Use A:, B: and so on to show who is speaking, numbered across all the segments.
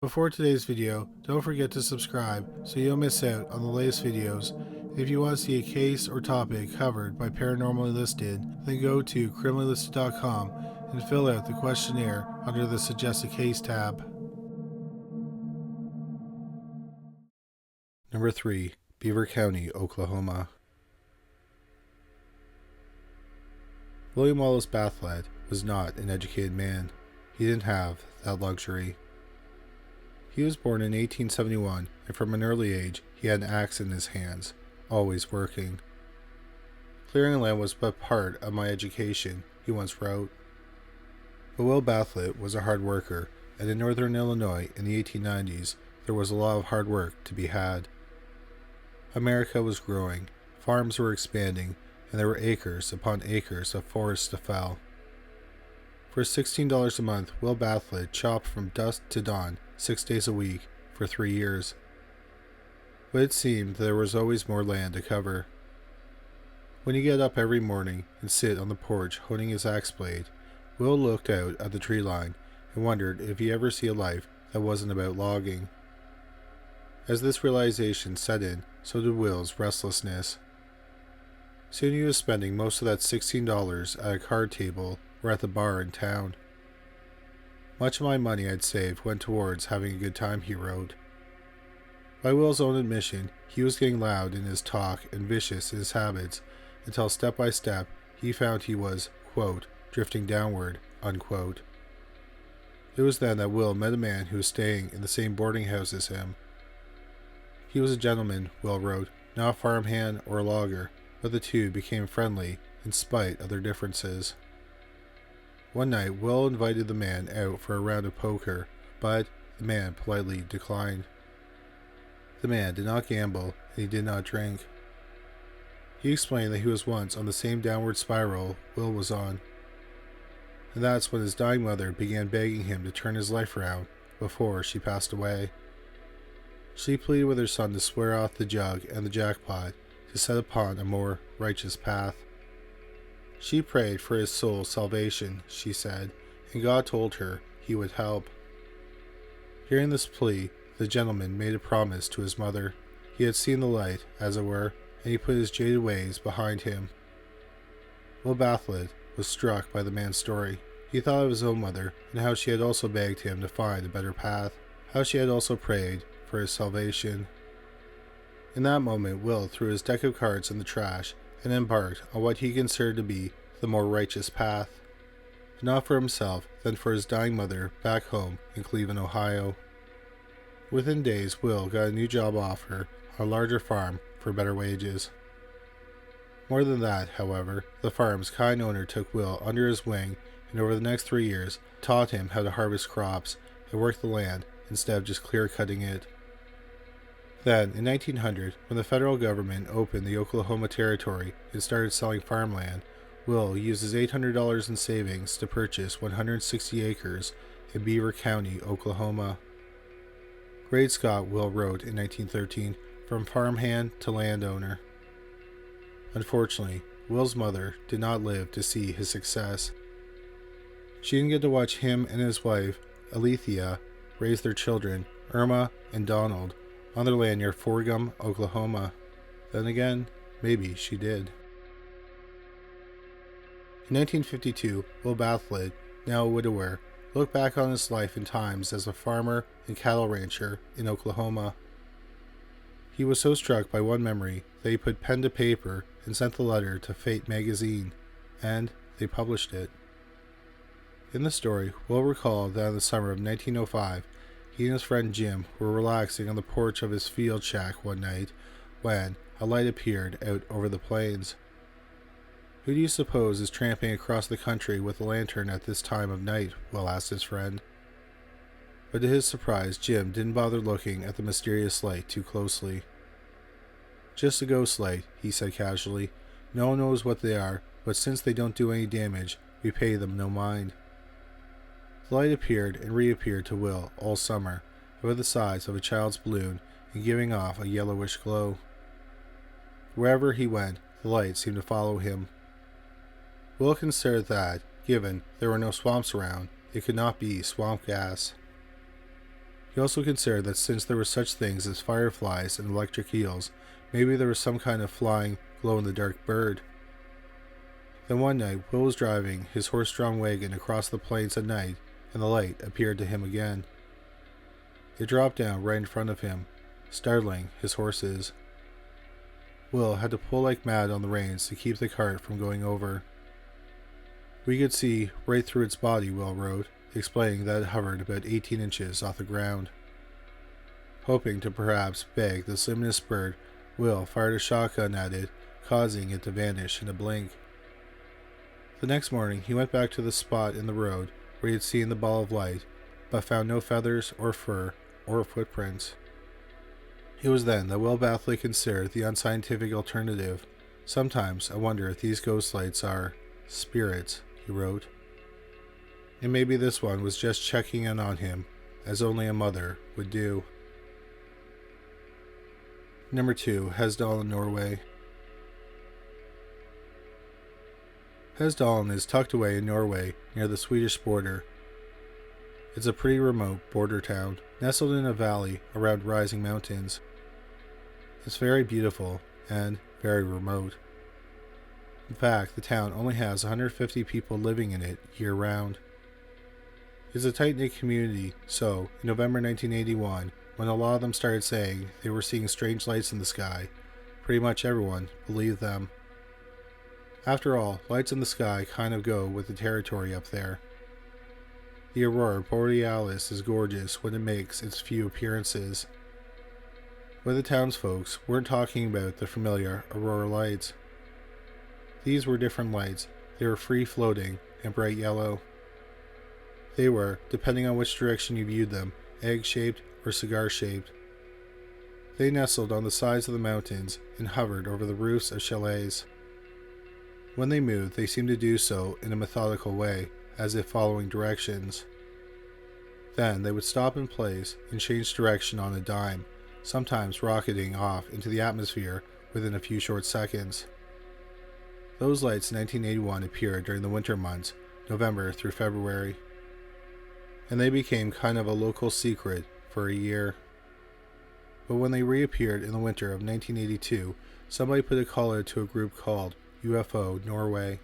A: Before today's video, don't forget to subscribe so you don't miss out on the latest videos. If you want to see a case or topic covered by Paranormally Listed, then go to criminallylisted.com and fill out the questionnaire under the Suggest a Case tab. Number 3. Beaver County, Oklahoma. William Wallace Bathlet was not an educated man. He didn't have that luxury. He was born in 1871, and from an early age he had an axe in his hands, always working. Clearing land was but part of my education, he once wrote. But Will Bathlet was a hard worker, and in northern Illinois in the 1890s there was a lot of hard work to be had. America was growing, farms were expanding, and there were acres upon acres of forests to fell. For $16 a month, Will Bathlet chopped from dusk to dawn 6 days a week for 3 years. But it seemed there was always more land to cover. When he got up every morning and sit on the porch honing his axe blade, Will looked out at the tree line and wondered if he ever see a life that wasn't about logging. As this realization set in, so did Will's restlessness. Soon he was spending most of that $16 at a card table or at the bar in town. Much of my money I'd saved went towards having a good time, he wrote. By Will's own admission, he was getting loud in his talk and vicious in his habits, until step by step he found he was, quote, drifting downward, unquote. It was then that Will met a man who was staying in the same boarding house as him. He was a gentleman, Will wrote, not a farmhand or a logger, but the two became friendly in spite of their differences. One night, Will invited the man out for a round of poker, but the man politely declined. The man did not gamble, and he did not drink. He explained that he was once on the same downward spiral Will was on, and that's when his dying mother began begging him to turn his life around before she passed away. She pleaded with her son to swear off the jug and the jackpot to set upon a more righteous path. She prayed for his soul's salvation, she said, and God told her he would help. Hearing this plea, the gentleman made a promise to his mother. He had seen the light, as it were, and he put his jaded ways behind him. Will Bathlet was struck by the man's story. He thought of his own mother, and how she had also begged him to find a better path, how she had also prayed for his salvation. In that moment, Will threw his deck of cards in the trash and embarked on what he considered to be the more righteous path, but not for himself, then for his dying mother back home in Cleveland, Ohio. Within days, Will got a new job offer on a larger farm for better wages. More than that, however, the farm's kind owner took Will under his wing and over the next 3 years taught him how to harvest crops and work the land instead of just clear-cutting it. Then, in 1900, when the federal government opened the Oklahoma Territory and started selling farmland, Will used his $800 in savings to purchase 160 acres in Beaver County, Oklahoma. Great Scott, Will wrote in 1913, from farmhand to landowner. Unfortunately, Will's mother did not live to see his success. She didn't get to watch him and his wife, Alethea, raise their children, Irma and Donald, on their land near Forgum, Oklahoma. Then again, maybe she did. In 1952, Will Bathlet, now a widower, looked back on his life and times as a farmer and cattle rancher in Oklahoma. He was so struck by one memory that he put pen to paper and sent the letter to Fate magazine, and they published it. In the story, Will recalled that in the summer of 1905, he and his friend Jim were relaxing on the porch of his field shack one night when a light appeared out over the plains. Who do you suppose is tramping across the country with a lantern at this time of night? Will asked his friend. But to his surprise, Jim didn't bother looking at the mysterious light too closely. Just a ghost light, he said casually. No one knows what they are, but since they don't do any damage, we pay them no mind. The light appeared and reappeared to Will all summer, about the size of a child's balloon and giving off a yellowish glow. Wherever he went, the light seemed to follow him. Will considered that, given there were no swamps around, it could not be swamp gas. He He also considered that since there were such things as fireflies and electric eels, maybe there was some kind of flying, glow-in-the-dark bird. Then one night, Will was driving his horse-drawn wagon across the plains at night, and the light appeared to him again. It dropped down right in front of him, startling his horses. Will had to pull like mad on the reins to keep the cart from going over. We could see right through its body, Will wrote, explaining that it hovered about 18 inches off the ground. Hoping to perhaps bag this luminous bird, Will fired a shotgun at it, causing it to vanish in a blink. The next morning, he went back to the spot in the road where he had seen the ball of light, but found no feathers or fur or footprints. It was then that Will baffledly considered the unscientific alternative. Sometimes I wonder if these ghost lights are spirits, he wrote. And maybe this one was just checking in on him, as only a mother would do. Number 2. Hessdalen, Norway. Hessdalen is tucked away in Norway, near the Swedish border. It's a pretty remote border town, nestled in a valley around rising mountains. It's very beautiful and very remote. In fact, the town only has 150 people living in it year-round. It's a tight-knit community, so in November 1981, when a lot of them started saying they were seeing strange lights in the sky, pretty much everyone believed them. After all, lights in the sky kind of go with the territory up there. The aurora borealis is gorgeous when it makes its few appearances. But the townsfolk weren't talking about the familiar aurora lights. These were different lights. They were free-floating and bright yellow. They were, depending on which direction you viewed them, egg-shaped or cigar-shaped. They nestled on the sides of the mountains and hovered over the roofs of chalets. When they moved, they seemed to do so in a methodical way, as if following directions. Then they would stop in place and change direction on a dime, sometimes rocketing off into the atmosphere within a few short seconds. Those lights in 1981 appeared during the winter months, November through February, and they became kind of a local secret for a year. But when they reappeared in the winter of 1982, somebody put a call out to a group called UFO Norway.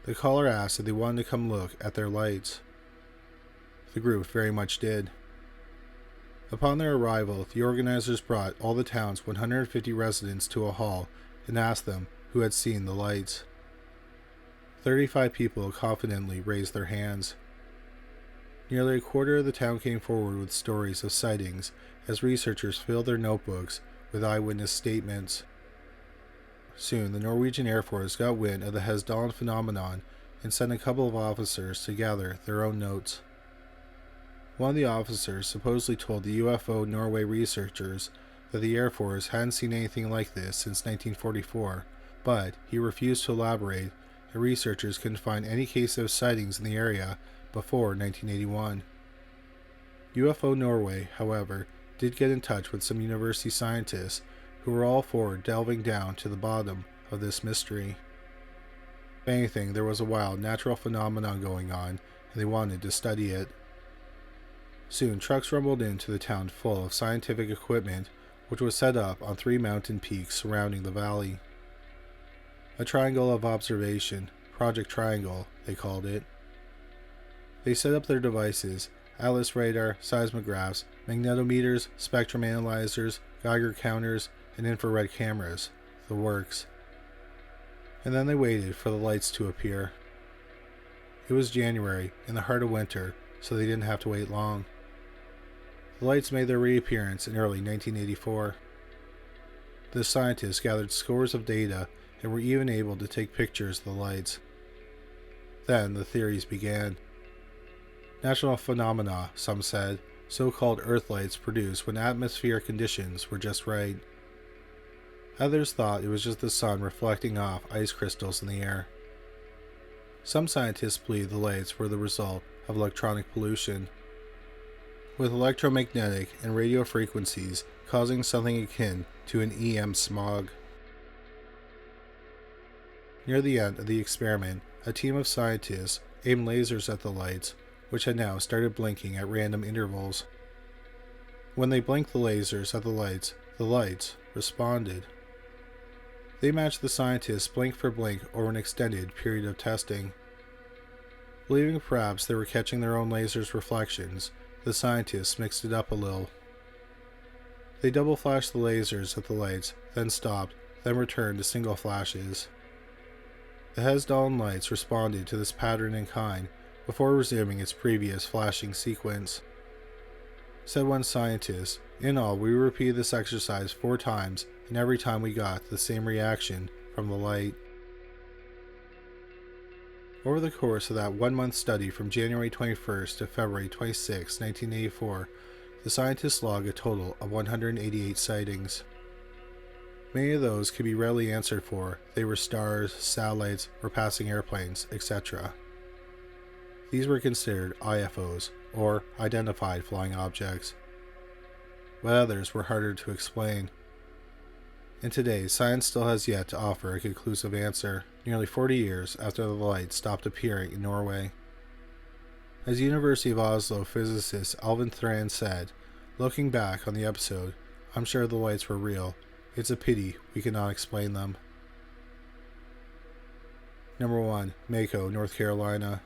A: The caller asked if they wanted to come look at their lights. The group very much did. Upon their arrival, the organizers brought all the town's 150 residents to a hall and asked them who had seen the lights. 35 people confidently raised their hands. Nearly a quarter of the town came forward with stories of sightings as researchers filled their notebooks with eyewitness statements. Soon, the Norwegian Air Force got wind of the Hessdalen phenomenon and sent a couple of officers to gather their own notes. One of the officers supposedly told the UFO Norway researchers that the Air Force hadn't seen anything like this since 1944, but he refused to elaborate, and researchers couldn't find any case of sightings in the area before 1981. UFO Norway, however, did get in touch with some university scientists who were all for delving down to the bottom of this mystery. If anything, there was a wild natural phenomenon going on, and they wanted to study it. Soon, trucks rumbled into the town full of scientific equipment, which was set up on 3 mountain peaks surrounding the valley. A triangle of observation, Project Triangle, they called it. They set up their devices, atlas radar, seismographs, magnetometers, spectrum analyzers, Geiger counters, and infrared cameras, the works. And then they waited for the lights to appear. It was January, in the heart of winter, so they didn't have to wait long. The lights made their reappearance in early 1984. The scientists gathered scores of data and were even able to take pictures of the lights. Then the theories began. Natural phenomena, some said, so-called Earth lights produced when atmospheric conditions were just right. Others thought it was just the sun reflecting off ice crystals in the air. Some scientists believed the lights were the result of electronic pollution, with electromagnetic and radio frequencies causing something akin to an EM smog. Near the end of the experiment, a team of scientists aimed lasers at the lights, which had now started blinking at random intervals. When they blinked the lasers at the lights responded. They matched the scientists blink for blink over an extended period of testing. Believing perhaps they were catching their own lasers' reflections, the scientists mixed it up a little. They double flashed the lasers at the lights, then stopped, then returned to single flashes. The Hessdalen lights responded to this pattern in kind before resuming its previous flashing sequence. Said one scientist, "In all, we repeated this exercise 4 times, and every time we got the same reaction from the light." Over the course of that 1-month study from January 21st to February 26, 1984, the scientists logged a total of 188 sightings. Many of those could be readily answered for. They were stars, satellites, or passing airplanes, etc. These were considered IFOs, or Identified Flying Objects, but others were harder to explain. And today, science still has yet to offer a conclusive answer, nearly 40 years after the lights stopped appearing in Norway. As University of Oslo physicist Alvin Thrand said, looking back on the episode, "I'm sure the lights were real. It's a pity we cannot explain them." Number 1. Maco, North Carolina.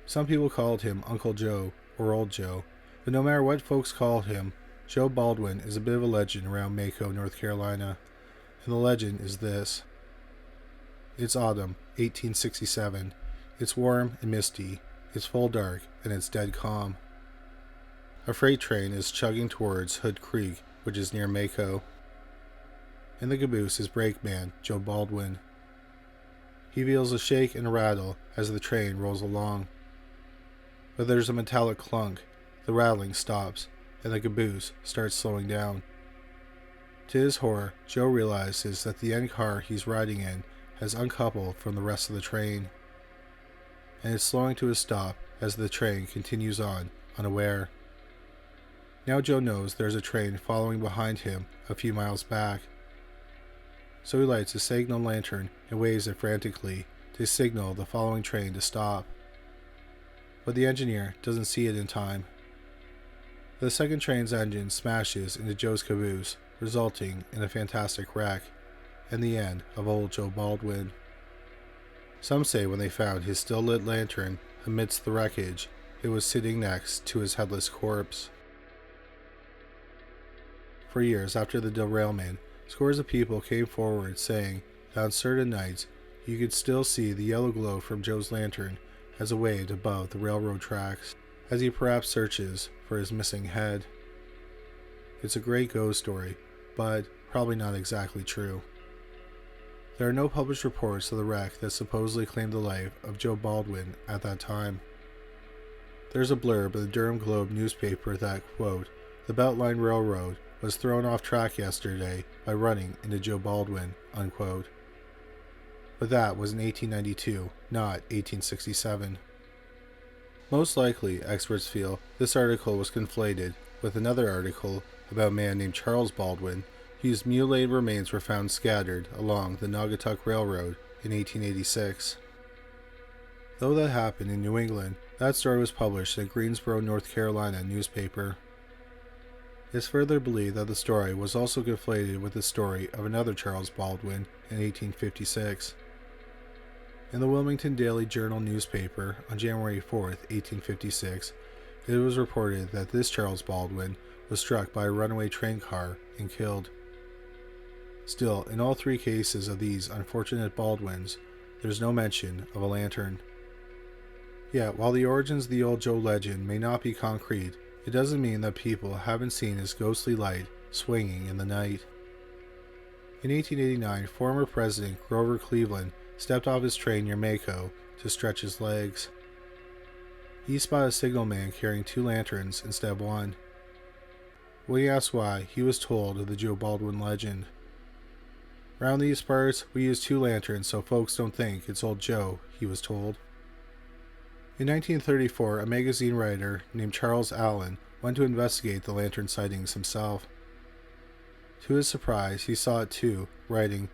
A: Some people called him Uncle Joe or Old Joe, but no matter what folks called him, Joe Baldwin is a bit of a legend around Maco, North Carolina, and the legend is this. It's autumn, 1867. It's warm and misty, it's full dark, and it's dead calm. A freight train is chugging towards Hood Creek, which is near Maco. In the caboose is brakeman Joe Baldwin. He feels a shake and a rattle as the train rolls along. But there's a metallic clunk, the rattling stops, and the caboose starts slowing down. To his horror, Joe realizes that the end car he's riding in has uncoupled from the rest of the train, and is slowing to a stop as the train continues on, unaware. Now Joe knows there's a train following behind him a few miles back, so he lights a signal lantern and waves it frantically to signal the following train to stop. But the engineer doesn't see it in time. The second train's engine smashes into Joe's caboose, resulting in a fantastic wreck, and the end of old Joe Baldwin. Some say when they found his still lit lantern amidst the wreckage, it was sitting next to his headless corpse. For years after the derailment, scores of people came forward saying that on certain nights you could still see the yellow glow from Joe's lantern as it waved above the railroad tracks, as he perhaps searches for his missing head. It's a great ghost story, but probably not exactly true. There are no published reports of the wreck that supposedly claimed the life of Joe Baldwin at that time. There's a blurb in the Durham Globe newspaper that, quote, "The Beltline Railroad was thrown off track yesterday by running into Joe Baldwin," unquote. But that was in 1892, not 1867. Most likely, experts feel, this article was conflated with another article about a man named Charles Baldwin, whose mutilated remains were found scattered along the Naugatuck Railroad in 1886. Though that happened in New England, that story was published in a Greensboro, North Carolina newspaper. It's further believed that the story was also conflated with the story of another Charles Baldwin in 1856. In the Wilmington Daily Journal newspaper on January 4, 1856, it was reported that this Charles Baldwin was struck by a runaway train car and killed. Still, in all 3 cases of these unfortunate Baldwins, there's no mention of a lantern. Yet, while the origins of the old Joe legend may not be concrete, it doesn't mean that people haven't seen his ghostly light swinging in the night. In 1889, former President Grover Cleveland stepped off his train near Maco to stretch his legs. He spotted a signalman carrying 2 lanterns instead of 1. When he asked why, he was told of the Joe Baldwin legend. "Round these parts, we use 2 lanterns so folks don't think it's old Joe," he was told. In 1934, a magazine writer named Charles Allen went to investigate the lantern sightings himself. To his surprise, he saw it too, writing,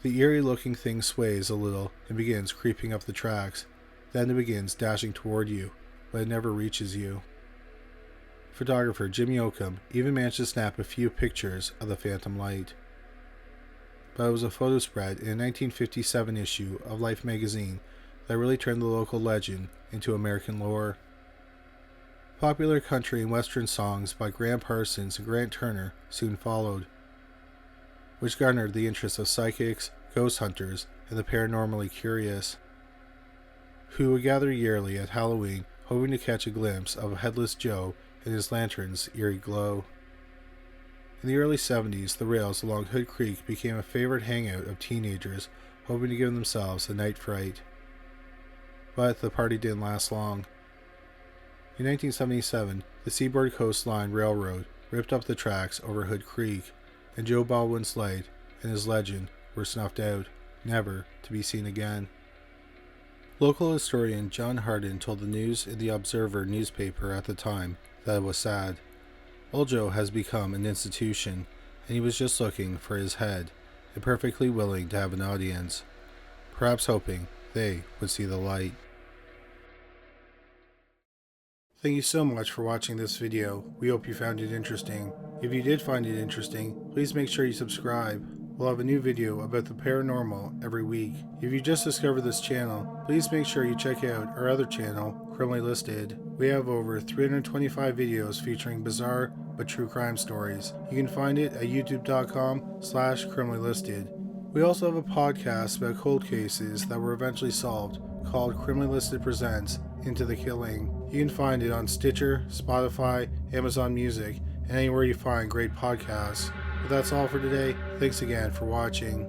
A: "The eerie-looking thing sways a little and begins creeping up the tracks. Then it begins dashing toward you, but it never reaches you." Photographer Jimmy Occam even managed to snap a few pictures of the phantom light. But it was a photo spread in a 1957 issue of Life magazine that really turned the local legend into American lore. Popular country and western songs by Graham Parsons and Grant Turner soon followed, which garnered the interest of psychics, ghost hunters, and the paranormally curious, who would gather yearly at Halloween hoping to catch a glimpse of a Headless Joe and his lantern's eerie glow. In the early 70s, the rails along Hood Creek became a favorite hangout of teenagers hoping to give themselves a night fright. But the party didn't last long. In 1977, the Seaboard Coast Line Railroad ripped up the tracks over Hood Creek, and Joe Baldwin's light and his legend were snuffed out, never to be seen again. Local historian John Hardin told the News and the Observer newspaper at the time that it was sad. Old Joe has become an institution, and he was just looking for his head, and perfectly willing to have an audience, perhaps hoping they would see the light. Thank you so much for watching this video. We hope you found it interesting. If you did find it interesting, please make sure you subscribe. We'll have a new video about the paranormal every week. If you just discovered this channel, please make sure you check out our other channel, Criminally Listed. We have over 325 videos featuring bizarre but true crime stories. You can find it at youtube.com/criminallylisted. We also have a podcast about cold cases that were eventually solved called Criminally Listed Presents Into the Killing. You can find it on Stitcher, Spotify, Amazon Music, and anywhere you find great podcasts. But that's all for today. Thanks again for watching.